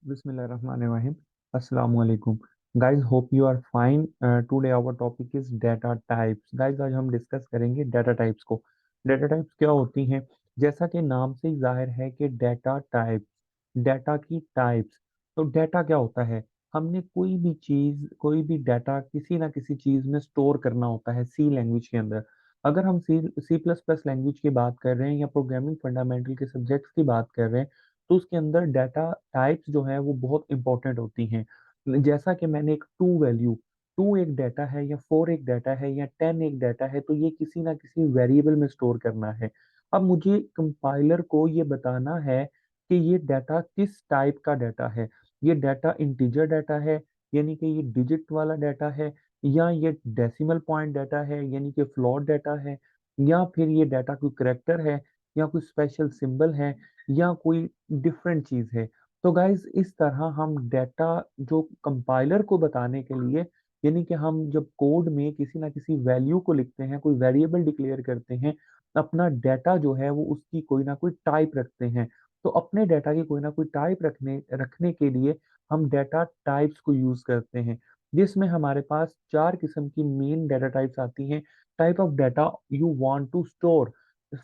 Bismillahirrahmanirrahim. Assalamu alaikum. Guys, hope you are fine. Today our topic is data types. Guys, आज हम discuss करेंगे data types को. Data types क्या होती हैं? जैसा कि नाम से ही जाहिर है कि डाटा टाइप्स, डाटा की टाइप्स. तो डाटा क्या होता है? हमने कोई भी चीज, कोई भी डाटा किसी ना किसी चीज में स्टोर करना होता है सी लैंग्वेज के अंदर. अगर हम सी प्लस प्लस लैंग्वेज की बात कर रहे हैं या प्रोग्रामिंग फंडामेंटल के सब्जेक्ट्स की बात कर रहे हैं, तो उसके अंदर डाटा टाइप्स जो है वो बहुत इंपॉर्टेंट होती हैं. जैसा कि मैंने एक टू वैल्यू, टू एक डाटा है या फोर एक डाटा है या टेन एक डाटा है, तो ये किसी ना किसी वेरिएबल में स्टोर करना है. अब मुझे कंपाइलर को ये बताना है कि ये डाटा किस टाइप का डाटा है. ये डाटा इंटीजर डाटा है, यानी कि ये डिजिट वाला डाटा है, या ये डेसिमल पॉइंट डाटा है यानी कि फ्लोट डाटा है, या फिर ये डाटा कोई करेक्टर है, या कोई स्पेशल सिंबल है, या कोई डिफरेंट चीज है. तो गाइज इस तरह हम डेटा जो कंपाइलर को बताने के लिए, यानी कि हम जब कोड में किसी ना किसी वैल्यू को लिखते हैं, कोई वेरिएबल डिक्लेयर करते हैं, अपना डेटा जो है वो उसकी कोई ना कोई टाइप रखते हैं. तो अपने डेटा की कोई ना कोई टाइप रखने रखने के लिए हम डेटा टाइप्स को यूज करते हैं, जिसमें हमारे पास चार किस्म की मेन डेटा टाइप्स आती हैं. Type of data you want to store,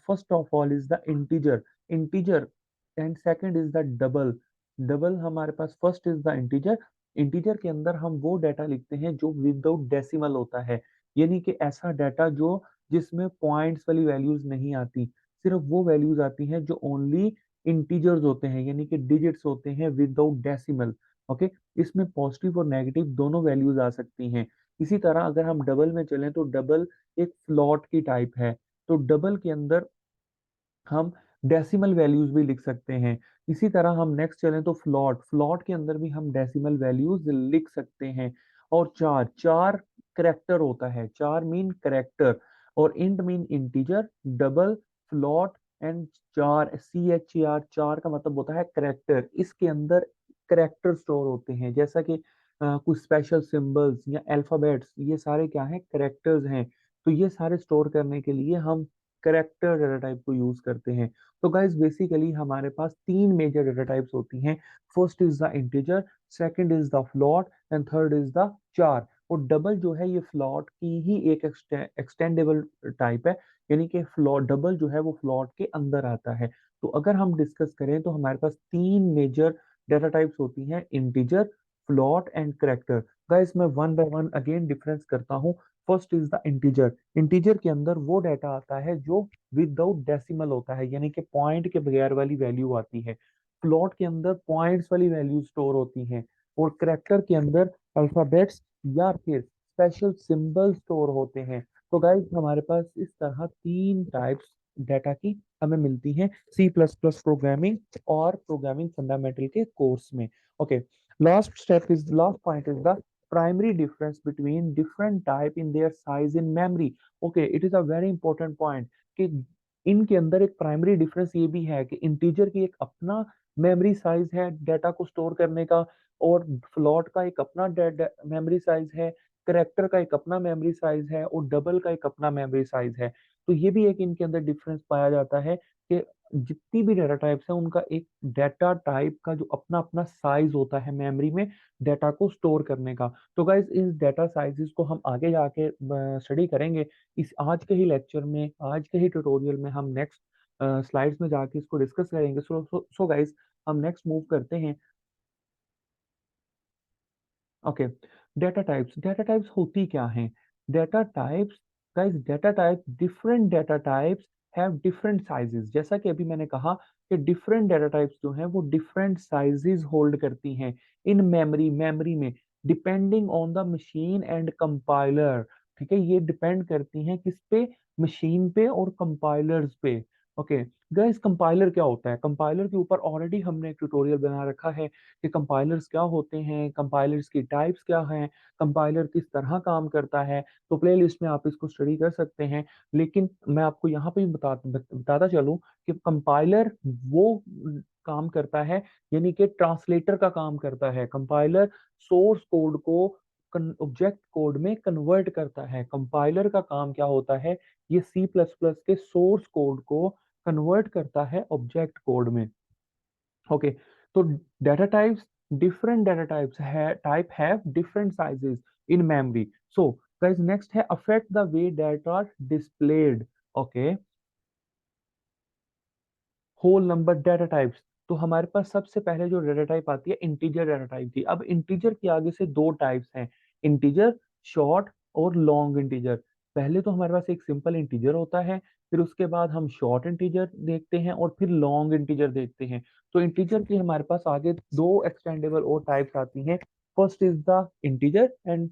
first of all is the integer. Integer and second is the double. Double हमारे पास first is the integer. Integer के अंदर हम वो डाटा लिखते हैं जो विदाउट डेसिमल होता है, यानी कि ऐसा डाटा जो जिसमें पॉइंट्स वाली वैल्यूज नहीं आती, सिर्फ वो वैल्यूज आती हैं जो ओनली इंटीजर्स होते हैं, यानी कि डिजिट्स होते हैं विदाउट डेसिमल. ओके. इसमें पॉजिटिव और नेगेटिव दोनों वैल्यूज आ सकती हैं. इसी तरह अगर हम डबल में चलें तो डबल एक फ्लॉट की टाइप है. तो डबल के अंदर हम डेसिमल वैल्यूज भी लिख सकते हैं. इसी तरह हम नेक्स्ट चलें तो फ्लॉट, फ्लॉट के अंदर भी हम डेसिमल वैल्यूज लिख सकते हैं. और चार, चार करेक्टर होता है, चार मीन करेक्टर, और int mean integer, double, float and char, CHAR, चार का मतलब होता है करेक्टर. इसके अंदर करेक्टर स्टोर होते हैं, जैसा कि कुछ स्पेशल सिंबल्स या अल्फाबेट्स, ये सारे क्या हैं? करेक्टर्स हैं. तो ये सारे स्टोर करने के लिए हम करेक्टर डेटा टाइप को यूज करते हैं. तो गाइज बेसिकली हमारे पास तीन मेजर डेटा टाइप्स होती हैं. First is the integer, second is the float and third is the char. और डबल जो है ये फ्लॉट की ही एक एक्सटेंडेबल टाइप है, यानी कि फ्लॉट, डबल जो है वो फ्लॉट के अंदर आता है. तो अगर हम डिस्कस करें तो हमारे पास तीन मेजर डेटा टाइप्स होती हैं: integer, float and character. Guys मैं one by one again difference करता हूँ. First is the integer. Integer के अंदर वो डाटा आता है जो विदाउट डेसिमल होता है, यानी कि पॉइंट के बगैर वाली वैल्यू आती है. फ्लोट के अंदर पॉइंट्स वाली वैल्यू स्टोर होती हैं. और करेक्टर के अंदर अल्फाबेट्स या फिर स्पेशल सिंबल स्टोर होते हैं. तो गाइस हमारे पास इस तरह तीन टाइप्स डाटा की हमें मिलती हैं सी प्लस प्लस प्रोग्रामिंग और प्रोग्रामिंग फंडामेंटल के कोर्स में. Okay. Last point is the primary difference between different type in their size in memory. Okay, it is a very important point कि इनके अंदर एक प्राइमरी डिफरेंस ये भी है कि इंटीजर की एक अपना मेमोरी साइज है डाटा को स्टोर करने का, और फ्लोट का एक अपना मेमोरी साइज है, करेक्टर का एक अपना मेमोरी साइज है, और डबल का एक अपना मेमोरी साइज है. तो ये भी एक इनके अंदर डिफरेंस पाया जाता है कि जितनी भी डाटा टाइप्स हैं उनका एक डाटा टाइप का जो अपना अपना साइज होता है मेमोरी में डाटा को स्टोर करने का. तो गाइज इस डाटा साइजेस को हम आगे जाके स्टडी करेंगे. इस आज के ही लेक्चर में, आज के ही ट्यूटोरियल में हम नेक्स्ट स्लाइड्स में जाके इसको डिस्कस करेंगे. सो गाइज हम नेक्स्ट मूव करते हैं. ओके. डाटा टाइप्स होती क्या हैं? Data types, guys data type, different data types have different sizes. जैसा कि अभी मैंने कहा कि डिफरेंट डाटा टाइप्स जो हैं वो डिफरेंट साइजेस होल्ड करती हैं इन मेमोरी, मेमोरी में, depending on the machine and compiler. ठीक है, ये डिपेंड करती हैं किस पे? मशीन पे और कंपाइलर्स पे. ओके. गाइस कंपाइलर क्या होता है? कंपाइलर के ऊपर ऑलरेडी हमने एक ट्यूटोरियल बना रखा है कि कंपाइलर्स क्या होते हैं, कंपाइलर्स की टाइप्स क्या हैं, कंपाइलर किस तरह काम करता है. तो प्ले लिस्ट में आप इसको स्टडी कर सकते हैं. लेकिन मैं आपको यहाँ पे भी बताता चलूँ कि कंपाइलर वो काम करता है, यानी कि ट्रांसलेटर का काम करता है. कंपाइलर सोर्स कोड को ऑब्जेक्ट कोड में कन्वर्ट करता है. कंपाइलर का काम क्या होता है? ये सी प्लस प्लस के सोर्स कोड को कन्वर्ट करता है ऑब्जेक्ट कोड में. ओके. तो data types different data type have different sizes in memory. So guys, next है affect the way data are displayed. Okay, whole number data types. तो हमारे पास सबसे पहले जो डाटा टाइप आती है इंटीजर डाटा टाइप थी। अब इंटीजर के आगे से दो टाइप्स हैं, इंटीजर शॉर्ट और लॉन्ग इंटीजर। पहले तो हमारे पास एक सिंपल इंटीजर होता है, फिर उसके बाद हम शॉर्ट इंटीजर देखते हैं और फिर लॉन्ग इंटीजर देखते हैं। तो इंटीजर की हमारे पास आगे दो एक्सटेंडेबल और टाइप्स आती हैं। First is the integer and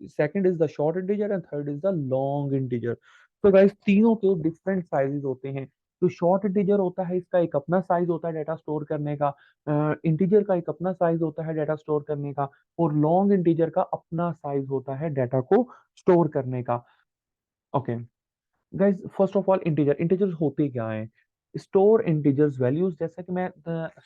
second is the short integer and third is the long integer. तो गाइस तीनों के डिफरेंट साइजेस होते हैं। जो शॉर्ट इंटीजर होता है इसका एक अपना साइज होता है डाटा स्टोर करने का, इंटीजर का एक अपना साइज होता है डाटा स्टोर करने का, और लॉन्ग इंटीजर का अपना साइज होता है डाटा को स्टोर करने का। Okay guys, first of all integer, integers होते क्या हैं? Store integers values. जैसा कि मैं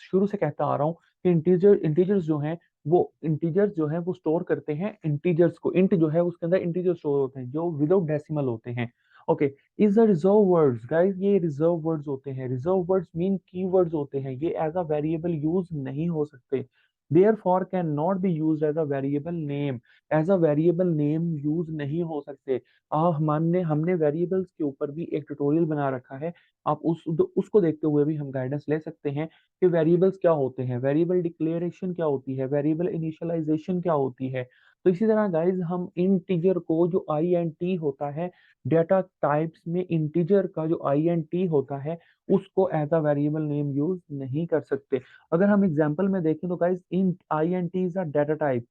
शुरू से कहता आ रहा हूँ कि इंटीजर्स जो हैं, वो इंटीजर्स जो हैं वो स्टोर करते हैं इंटीजर्स को। इंट जो है उसके अंदर इंटीजर स्टोर होते हैं जो विदाउट डेसिमल होते हैं। Okay, is the reserve words guys, ये रिजर्व वर्ड्स होते हैं। रिजर्व वर्ड्स मीन कीवर्ड्स होते हैं, ये एज अ वेरिएबल यूज नहीं हो सकते। Therefore can not be used as a variable name. As a variable name use नहीं हो सकते। हमने हमने वेरिएबल्स के ऊपर भी एक ट्यूटोरियल बना रखा है। आप उसको देखते हुए भी हम गाइडेंस ले सकते हैं कि वेरिएबल्स क्या होते हैं, वेरिएबल डिक्लेरेशन क्या होती है, वेरिएबल इनिशियलाइजेशन क्या होती है। तो इसी तरह गाइज हम इंटीजर को, जो आई एन टी होता है डेटा टाइप्स में, इंटीजर का जो आई एन टी होता है उसको as a variable name use नहीं कर सकते। अगर हम एग्जांपल में देखें तो guys in I N T is a data type,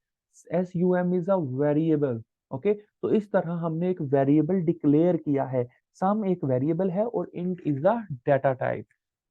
S U M is a variable. Okay, तो इस तरह हमने एक वेरिएबल डिक्लेयर किया है। सम एक वेरिएबल है और int is a data type.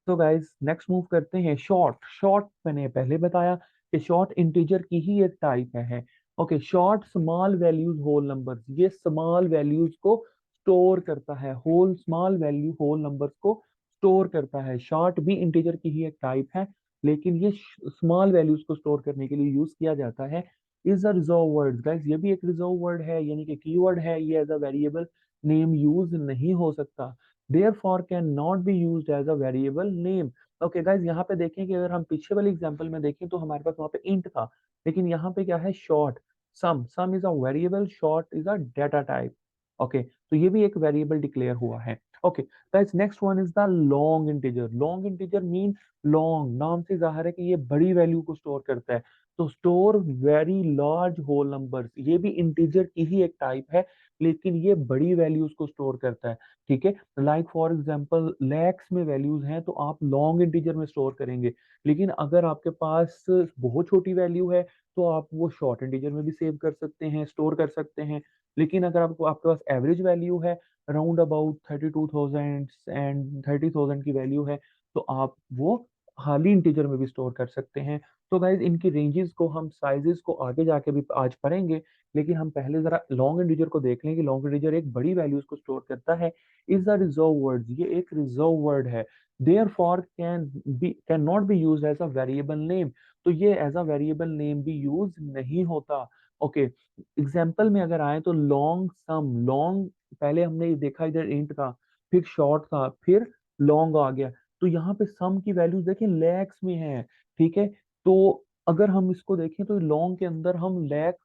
तो गाइज नेक्स्ट मूव करते हैं शॉर्ट। शॉर्ट मैंने पहले बताया कि शॉर्ट इंटीजर की ही एक टाइप है। Okay, short small values whole numbers, ये स्मॉल वैल्यूज को स्टोर करता है, whole small value whole numbers को स्टोर करता है। शॉर्ट भी इंटीजर की ही एक टाइप है, लेकिन ये स्मॉल वैल्यूज को स्टोर करने के लिए यूज किया जाता है। Is a reserve word guys, ये भी एक रिजर्व वर्ड है, यानी कि कीवर्ड है। ये as a variable name use नहीं हो सकता। Therefore can not be used as a variable name. Okay guys, यहाँ पे देखें कि अगर हम पीछे वाले एग्जांपल में देखें तो हमारे पास वहां पे इंट था, लेकिन यहाँ पे क्या है, short. Some is a variable, short is a data type. Okay, तो ये भी एक वेरिएबल डिक्लेयर हुआ है। Okay guys, next one is the long integer. Long integer mean long, नाम से जाहिर है कि ये बड़ी वैल्यू को स्टोर करता है। तो store very large whole numbers, ये भी इंटीजर की ही एक टाइप है, लेकिन ये बड़ी वैल्यूज को स्टोर करता है। ठीक है, लाइक फॉर एग्जांपल लैक्स में वैल्यूज हैं तो आप लॉन्ग इंटीजर में स्टोर करेंगे। लेकिन अगर आपके पास बहुत छोटी वैल्यू है तो आप वो शॉर्ट इंटीजर में भी सेव कर सकते हैं, स्टोर कर सकते हैं। लेकिन अगर आपको आपके पास एवरेज वैल्यू है, अराउंड अबाउट 32,000 एंड 30,000 की वैल्यू है, तो आप वो हाली इंटीजर में भी स्टोर कर सकते हैं। तो गाइज इनकी रेंजेस को, हम साइजेस को आगे जाके भी आज पढ़ेंगे, लेकिन हम पहले जरा लॉन्ग इंटीजर को देख लें कि लॉन्ग इंटीजर एक बड़ी वैल्यूज को स्टोर करता है। इज अ रिजर्व वर्ड, ये एक रिजर्व वर्ड है। Therefore can not be used as a variable name. तो ये एज अ वेरिएबल नेम भी यूज नहीं होता। ओके, एग्जाम्पल में अगर आए तो लॉन्ग सम, लॉन्ग पहले हमने देखा इधर इंट था, फिर शॉर्ट था, फिर लॉन्ग आ गया। तो यहाँ पे सम की वैल्यूज देखें लैक्स में है। ठीक है, तो अगर हम इसको देखें तो लॉन्ग के अंदर हम लैक्स,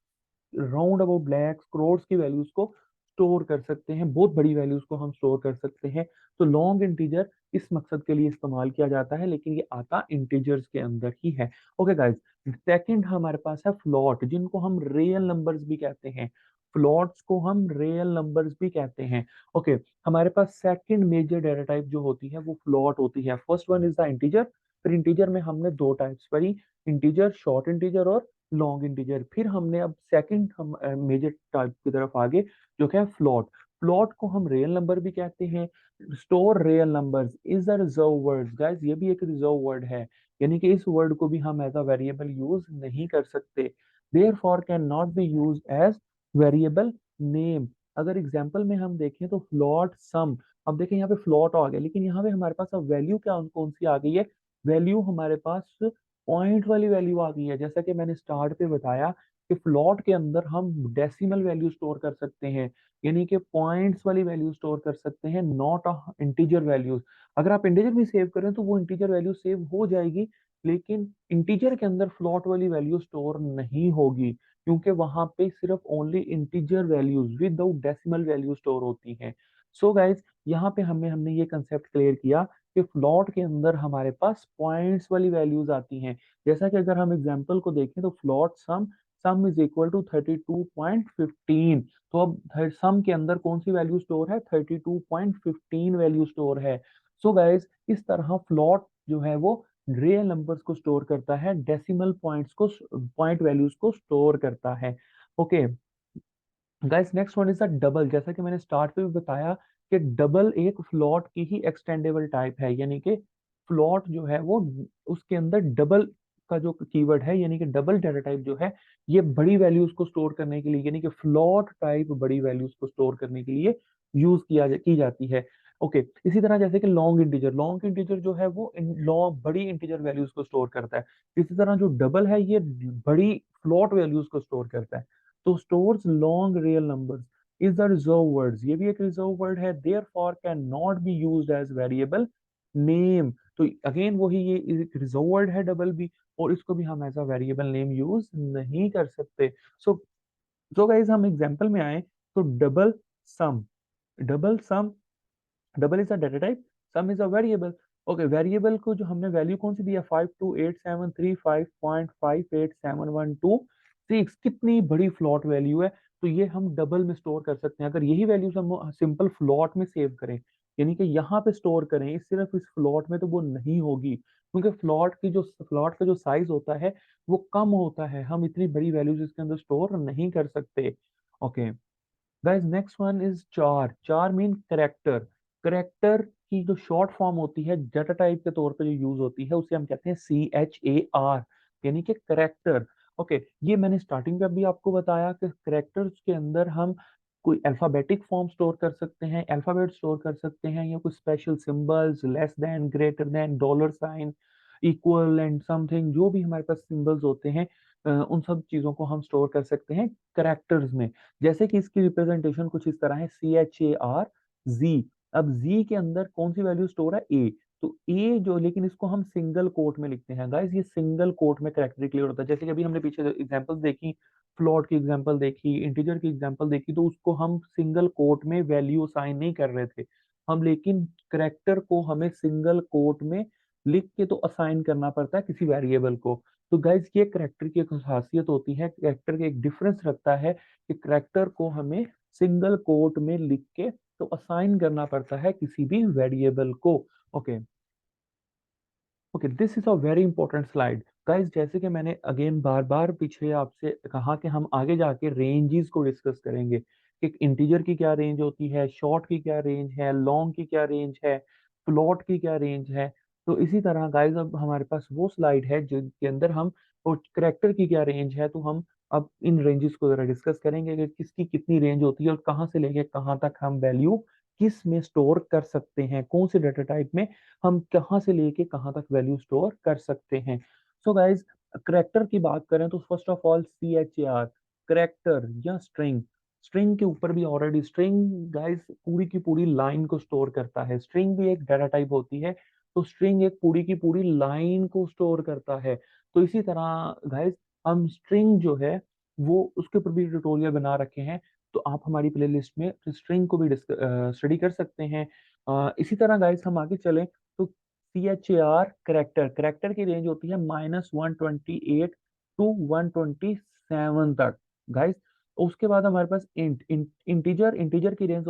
राउंड अबाउट लैक्स करोड़ की वैल्यूज को स्टोर कर सकते हैं, बहुत बड़ी वैल्यूज को हम स्टोर कर सकते हैं। तो लॉन्ग इंटीजर इस मकसद के लिए इस्तेमाल किया जाता है, लेकिन ये आता इंटीजर्स के अंदर ही है। ओके गाइज, सेकंड हमारे पास है फ्लॉट, जिनको हम रियल नंबर्स भी कहते हैं। फ्लॉट्स को हम रियल नंबर्स भी कहते हैं। ओके, हमारे पास सेकंड मेजर डेटा टाइप जो होती है वो फ्लॉट होती है। First one is the integer. फिर इंटीजर में हमने दो टाइप्स पढ़ी, इंटीजर, शॉर्ट इंटीजर और लॉन्ग इंटीजर। फिर हमने अब सेकंड हम मेजर टाइप की तरफ आगे, जो क्या है फ्लोट। फ्लोट को हम रियल नंबर भी कहते हैं। Store real numbers is a reserve word guys, ये भी एक रिजर्व वर्ड है, यानी कि इस वर्ड को भी हम एज अ वेरिएबल यूज नहीं कर सकते। Therefore can not be use as variable name. अगर एग्जांपल में हम देखें तो फ्लॉट सम, अब देखें यहाँ पे फ्लॉट आ गया, लेकिन यहाँ पे हमारे पास अब वैल्यू क्या कौन सी आ गई है, वैल्यू हमारे पास पॉइंट वाली वैल्यू आ गई है। जैसा कि मैंने स्टार्ट पे बताया कि फ्लॉट के अंदर हम डेसिमल वैल्यू स्टोर कर सकते हैं, यानी कि पॉइंट्स वाली वैल्यू स्टोर कर सकते हैं, नॉट इंटीजर वैल्यूज। अगर आप इंटीजर भी सेव करें तो वो इंटीजर वैल्यू सेव हो जाएगी, लेकिन इंटीजर के अंदर फ्लोट वाली वैल्यू स्टोर नहीं होगी, क्योंकि वहां पे सिर्फ only integer values without decimal value store होती हैं। सो गाइज, यहाँ पे हमने ये कंसेप्ट क्लियर किया कि फ्लोट के अंदर हमारे पास पॉइंट्स वाली वैल्यूज आती हैं। जैसा कि अगर हम एग्जांपल को देखें तो float sum is equal to 32.15। तो अब सम के अंदर कौन सी वैल्यू स्टोर है? 32.15 वैल्यू स्टोर है। सो गाइज, इस तरह फ्लोट जो है वो रियल नंबर्स को स्टोर करता है, डेसिमल पॉइंट वैल्यूज को स्टोर करता है। Okay guys, next one is the double. जैसा कि मैंने स्टार्ट पे भी बताया कि डबल एक फ्लोट की ही एक्सटेंडेबल टाइप है, यानी कि फ्लोट जो है वो उसके अंदर डबल का जो कीवर्ड है, यानी कि डबल डाटा टाइप जो है, ये बड़ी वैल्यूज को स्टोर करने के लिए, यानी कि फ्लोट टाइप बड़ी वैल्यूज को स्टोर करने के लिए यूज की जाती है। ओके इसी तरह जैसे कि लॉन्ग इंटीजर जो है वो लॉन्ग बड़ी इंटीजर वैल्यूज को स्टोर करता है। इसी तरह जो डबल है ये बड़ी फ्लोट वैल्यूज को स्टोर करता है। तो stores long real numbers is the reserve words, ये भी एक रिजर्व वर्ड है, therefore can not be used as variable name. तो अगेन वही ये एक रिजर्व वर्ड है डबल बी, और इसको भी हम as a variable name use नहीं कर सकते। सो सो गाइस, हम एग्जांपल में आए तो sum double sum double is a data type, sum is a variable. Okay variable को जो हमने वैल्यू कौन सी दिया, 528735.587126, कितनी बड़ी फ्लॉट वैल्यू है। तो ये हम डबल में स्टोर कर सकते हैं। अगर यही वैल्यूज हम सिंपल फ्लॉट में सेव करें, यानी कि यहाँ पे स्टोर करें सिर्फ इस फ्लॉट में, तो वो नहीं होगी, क्योंकि फ्लॉट का जो साइज होता है वो कम होता है, हम इतनी बड़ी वैल्यूज इसके अंदर स्टोर नहीं कर सकते। Okay guys, next one is चार। चार मीन करेक्टर। करेक्टर की जो शॉर्ट फॉर्म होती है डाटा टाइप के तौर पे जो यूज होती है उसे हम कहते हैं CHAR, यानी कि करेक्टर। ओके ये मैंने स्टार्टिंग में भी आपको बताया कि करेक्टर्स के अंदर हम कोई अल्फाबेटिक फॉर्म स्टोर कर सकते हैं, अल्फाबेट स्टोर कर सकते हैं, या कोई special symbols, less than, greater than, dollar sign, equal and something, जो भी हमारे पास सिंबल्स होते हैं, उन सब चीजों को हम स्टोर कर सकते हैं करेक्टर्स में। जैसे कि इसकी रिप्रेजेंटेशन कुछ इस तरह है, CHAR Z। अब Z के अंदर कौन सी वैल्यू स्टोर है? A। तो A जो, लेकिन इसको हम सिंगल कोट में लिखते हैं गाइस, ये सिंगल कोट में करेक्टर क्लियर होता है। जैसे कि अभी हमने पीछे एग्जांपल्स देखी, फ्लोट की एग्जांपल देखी, इंटीजर की एग्जांपल देखी, तो उसको हम सिंगल कोट में वैल्यू असाइन नहीं कर रहे थे हम, लेकिन करेक्टर को हमें सिंगल कोट में लिख के तो असाइन करना पड़ता है किसी वेरिएबल को। तो गाइज ये करेक्टर की एक खासियत होती है, करेक्टर का एक डिफरेंस रखता है कि करेक्टर को हमें सिंगल कोट में लिख के तो असाइन करना पड़ता है किसी भी वेरिएबल को। Okay okay this is a very important slide guys. जैसे कि मैंने अगेन बार बार पीछे आपसे कहा कि हम आगे जाके रेंजेस को डिस्कस करेंगे कि इंटीजर की क्या रेंज होती है, शॉर्ट की क्या रेंज है, लॉन्ग की क्या रेंज है, फ्लोट की क्या रेंज है। तो इसी तरह गाइस अब हमारे पास वो स्लाइड है जिसके अंदर हम करेक्टर की क्या रेंज है, तो हम अब इन रेंजेस को जरा डिस्कस करेंगे कि किसकी कितनी रेंज होती है और कहाँ से लेके कहाँ तक हम वैल्यू किस में स्टोर कर सकते हैं, कौन से डाटा टाइप में हम कहाँ से लेके कहाँ तक वैल्यू स्टोर कर सकते हैं। सो गाइज, करेक्टर की बात करें तो first of all CHAR, character या स्ट्रिंग। स्ट्रिंग के ऊपर भी ऑलरेडी, स्ट्रिंग गाइज पूरी की पूरी लाइन को स्टोर करता है, स्ट्रिंग भी एक डाटा टाइप होती है। तो स्ट्रिंग एक पूरी की पूरी लाइन को स्टोर करता है। तो इसी तरह गाइज हम स्ट्रिंग जो है वो उसके ऊपर भी ट्यूटोरियल बना रखे हैं, तो आप हमारी प्लेलिस्ट में स्ट्रिंग को भी स्टडी कर सकते हैं। इसी तरह गाइस हम आगे चलें तो CHAR करेक्टर, करेक्टर की रेंज होती है -128 टू 127 तक गाइस। उसके बाद हमारे पास इंटीजर, इंटीजर की रेंज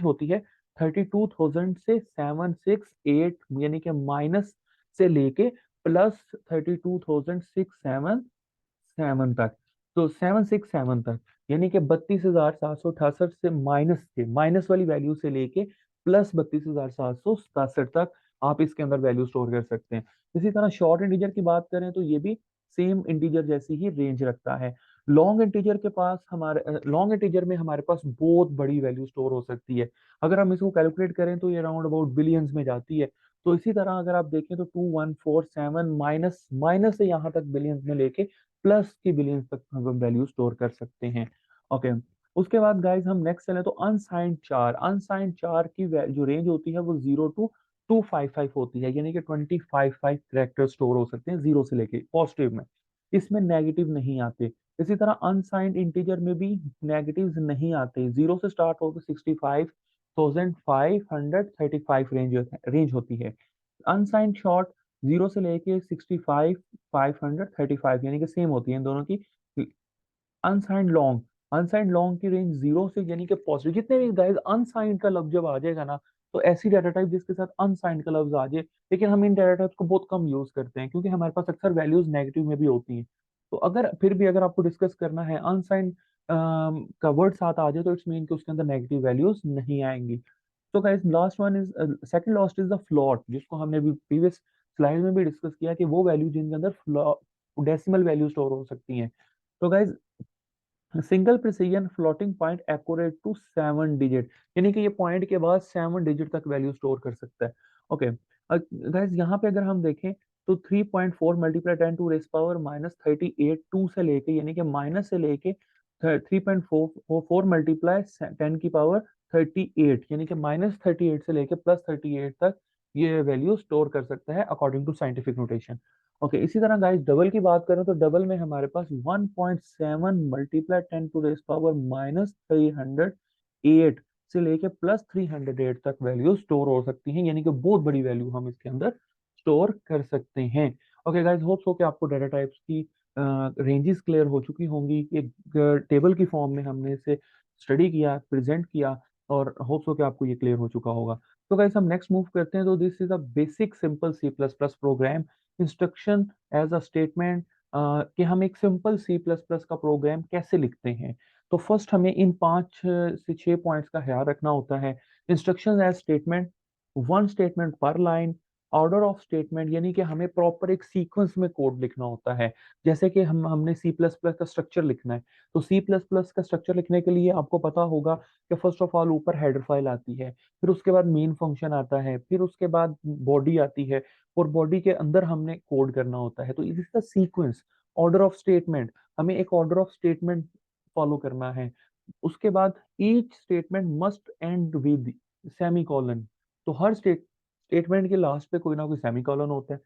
होती है 32,000 से 768, यानी कि माइनस से लेके प्लस 32,677 तक। तो 767 तक, यानी कि 32,768 से माइनस के, माइनस वाली वैल्यू से लेके प्लस 32,767 तक आप इसके अंदर वैल्यू स्टोर कर सकते हैं। इसी तरह शॉर्ट इंटीजर की बात करें तो ये भी सेम इंटीजर जैसी ही रेंज रखता है। लॉन्ग इंटीजर में हमारे पास बहुत बड़ी वैल्यू स्टोर हो सकती है। अगर हम इसको कैलकुलेट करें तो ये अराउंड अबाउट बिलियंस में जाती है। तो इसी तरह अगर आप देखें तो 2147 माइनस माइनस से यहाँ तक बिलियंस में लेके प्लस की बिलियंस तक हम वैल्यू स्टोर कर सकते हैं। ओके उसके बाद गाइज हम नेक्स्ट चले तो अनसाइंड चार। अनसाइंड चार की जो रेंज होती है वो 0 टू 255 होती है, यानी कि 255 कैरेक्टर स्टोर हो सकते हैं जीरो से लेके पॉजिटिव में, इसमें नेगेटिव नहीं आते। इसी तरह अनसाइंड इंटीजर में भी नेगेटिव्स नहीं आते, जीरो से स्टार्ट होकर 65,535 रेंज होती है। अनसाइंड शॉर्ट जीरो से लेके 65,535 यानी कि सेम होती है इन दोनों की। अनसाइंड लॉन्ग, अनसाइंड लॉन्ग की रेंज जीरो से यानी कि पॉजिटिव, जितने भी गाइस अनसाइंड का लफ्ज जब आ जाएगा ना, तो ऐसी डाटा टाइप जिसके साथ अनसाइंड का लफ्ज आ जाए, लेकिन हम इन डाटा टाइप्स को बहुत कम यूज करते हैं क्योंकि हमारे पास अक्सर वैल्यूज नेगेटिव में भी होती हैं। तो अगर फिर भी अगर आपको डिस्कस करना है अनसाइंड का वर्ड साथ आ जाए, तो इट्स मीन कि उसके अंदर नेगेटिव वैल्यूज नहीं आएंगी। तो guys last one is second last is the float, जिसको हमने अभी प्रीवियस स्लाइड में भी डिस्कस किया कि वो वैल्यू जिनके अंदर डेसिमल वैल्यू स्टोर हो सकती हैं। तो guys single precision floating point accurate to 7 digit, यानी कि ये पॉइंट के बाद 7 डिजिट तक वैल्यू स्टोर कर सकता है। ओके गाइस, यहाँ पे अगर हम देखें तो 3.4 मल्टीप्लाई 10 टू रेस पावर -38 2 से लेके, यानी कि माइनस से लेके 3.4 मल्टीप्लाई 10 की पावर 38, यानी कि -38 से लेके +38 तक ये वैल्यू स्टोर कर सकता है according to scientific notation. Okay इसी तरह गाइस डबल की बात करें तो डबल में हमारे पास 1.7 मल्टीप्लाई 10 टू रेस पावर -308 से लेके +308 तक वैल्यू स्टोर हो सकती हैं, यानी कि बहुत बड़ी वैल्यू हम इसके अंदर स्टोर कर सकते हैं। ओके गाइस, होप्स हो कि आपको डाटा टाइप्स की रेंजेस क्लियर हो चुकी होंगी। एक टेबल की फॉर्म में हमने इसे स्टडी किया, प्रेजेंट किया, और होप्स हो कि आपको ये क्लियर हो चुका होगा। तो गाइस हम नेक्स्ट मूव करते हैं। तो this is a basic simple C plus plus program instruction as a statement, कि हम एक सिंपल सी प्लस प्लस का प्रोग्राम कैसे लिखते हैं। तो फर्स्ट हमें इन 5 से 6 पॉइंट्स का ख्याल रखना होता है। Instruction as statement, one statement per line, order of statement, यानी कि हमें प्रॉपर एक सीक्वेंस में कोड लिखना होता है। जैसे कि हमने सी प्लस प्लस का स्ट्रक्चर लिखना है, तो सी प्लस प्लस का स्ट्रक्चर लिखने के लिए आपको पता होगा कि फर्स्ट ऑफ ऑल ऊपर हेडर फाइल आती है, फिर उसके बाद मेन फंक्शन आता है, फिर उसके बाद बॉडी आती है, और बॉडी के अंदर हमने कोड करना होता है। तो is the sequence, order of statement, हमें एक ऑर्डर ऑफ स्टेटमेंट फॉलो करना है। उसके बाद each statement must and with semi colon, तो हर स्टेटमेंट के लास्ट पे कोई ना कोई सेमी कॉलन होता है।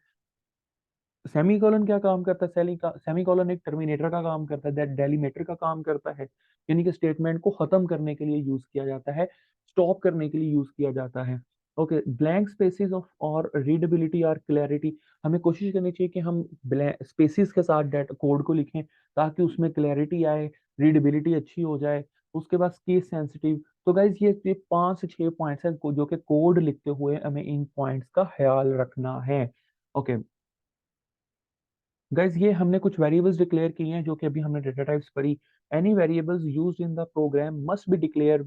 सेमी कॉलन क्या काम करता है? सेमी कॉलन एक टर्मिनेटर का काम करता है, दैट डेलीमीटर का काम करता है, यानी कि स्टेटमेंट को खत्म करने के लिए यूज किया जाता है, स्टॉप करने के लिए यूज किया जाता है। ओके, ब्लैंक स्पेसेस ऑफ और रीडेबिलिटी और क्लैरिटी, हमें कोशिश करनी चाहिए कि हम स्पेसिस के साथ डेटा कोड को लिखें ताकि उसमें क्लैरिटी आए, रीडेबिलिटी अच्छी हो जाए। उसके बाद केस सेंसिटिव। तो गाइज ये 5 से 6 पॉइंट्स हैं जो कि कोड लिखते हुए हमें इन पॉइंट्स का ख्याल रखना है। ओके गाइज, ये हमने कुछ वेरिएबल्स डिक्लेयर किए हैं जो कि अभी हमने डेटा टाइप्स पढ़ी। Any variables used in the program must be declare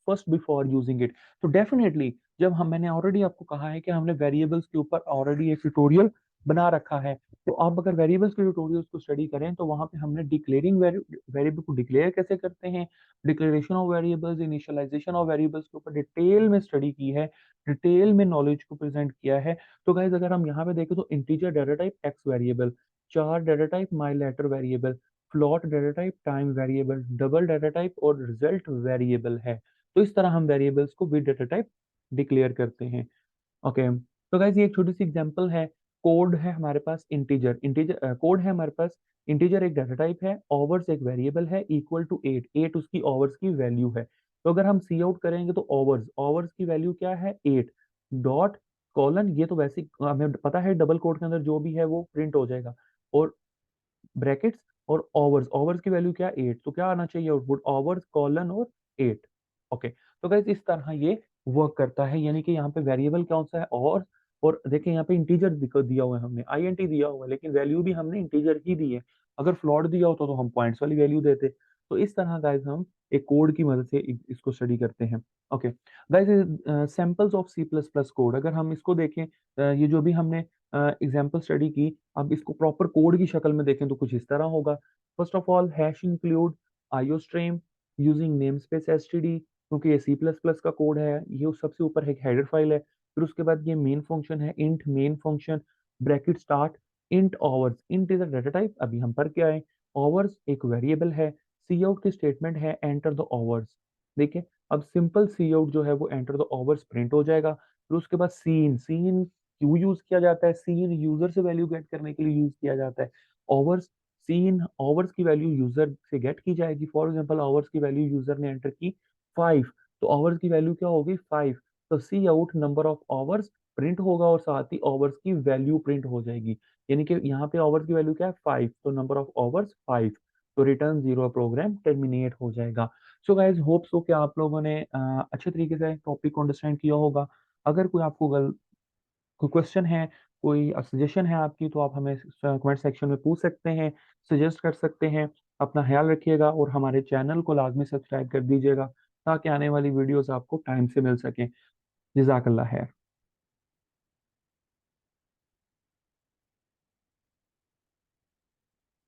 first before using it. तो डेफिनेटली जब हम मैंने ऑलरेडी आपको कहा है कि हमने वेरिएबल्स के ऊपर ऑलरेडी एक ट्यूटोरियल बना रखा है। तो आप अगर वेरिएबल्स के ट्यूटोरियल्स को स्टडी करें तो वहां पे हमने डिक्लेयरिंग वेरिएबल को डिक्लेयर कैसे करते हैं, declaration of variables, initialisation of variables के ऊपर डिटेल में स्टडी की है, डिटेल में नॉलेज को प्रेजेंट किया है। तो गाइज अगर हम यहाँ पे देखें तो integer data type x variable, char data type my letter variable, float data type time variable, double data type और रिजल्ट वेरिएबल है। तो इस तरह हम वेरिएबल्स को विद डाटा टाइप डिक्लेयर करते हैं। ओके, तो गाइस ये एक छोटी सी एग्जांपल है। कोड है हमारे पास इंटीजर, कोड है हमारे पास। इंटीजर एक डाटा टाइप है, ओवर्स एक वेरिएबल है, इक्वल टू 8, 8 उसकी ओवर्स की वैल्यू है। तो अगर हम सी आउट करेंगे तो ओवर्स, ओवर्स की वैल्यू क्या है 8, डॉट कॉलन, ये तो वैसे हमें पता है डबल कोड के अंदर जो भी है वो प्रिंट हो जाएगा, और ब्रैकेट्स, और ओवर्स, ओवर्स की वैल्यू क्या 8, तो क्या आना चाहिए आउटपुट ओवर्स कॉलन और 8। ओके, तो गाइस इस तरह ये वर्क करता है, यानी कि यहाँ पे वेरिएबल कौन सा है और देखिए यहाँ पे इंटीजर दिया हुआ है, हमने आईएनटी दिया हुआ है, लेकिन वैल्यू भी हमने इंटीजर ही दी है। अगर फ्लोट दिया होता तो हम पॉइंट्स वाली वैल्यू देते। तो इस तरह गाइस हम एक कोड की मदद से इसको स्टडी करते हैं। Okay guys, samples of C plus plus code, अगर हम इसको देखें, ये जो भी हमने एग्जाम्पल स्टडी की, अब इसको प्रॉपर कोड की शक्ल में देखें तो कुछ इस तरह होगा। First of all hash include IO stream using name space STD, क्योंकि ये सी प्लस प्लस का कोड है, ये उस सबसे ऊपर एक हेडर फाइल है। फिर उसके बाद ये मेन फंक्शन है, int main function, bracket start, int hours, int is a data type, अभी हम पढ़ के आए। आवर्स एक वेरिएबल है, सी आउट की स्टेटमेंट है एंटर द आवर्स। देखिए अब सिंपल सी आउट जो है वो एंटर द आवर्स प्रिंट हो जाएगा। फिर उसके बाद सीन, सीन क्यों यूज किया जाता है, सीन यूजर से वैल्यू गेट करने के लिए यूज किया जाता है। ओवर्स, सीन ओवर्स की वैल्यू यूजर से गेट की जाएगी। फॉर एग्जांपल ओवर्स की वैल्यू यूजर ने एंटर की 5, तो ओवर्स की वैल्यू क्या होगी 5, तो cout number of hours print होगा और साथ ही ओवर्स की वैल्यू प्रिंट हो जाएगी। यानी कि यहाँ पे ओवर्स की वैल्यू क्या है 5, तो नंबर ऑफ ओवर्स 5, तो रिटर्न जीरो, प्रोग्राम टर्मिनेट हो जाएगा। सो गाइज होप सो कि आप लोगों ने अच्छे तरीके से टॉपिक को अंडरस्टैंड किया होगा। अगर कोई आपको कोई क्वेश्चन है, कोई सजेशन है आपकी, तो आप हमें कमेंट सेक्शन में पूछ सकते हैं, सजेस्ट कर सकते हैं। अपना ख्याल रखिएगा और हमारे चैनल को लाजमी सब्सक्राइब कर दीजिएगा ताकि आने वाली वीडियोस आपको टाइम से मिल सकें। जज़ाकल्लाह खैर।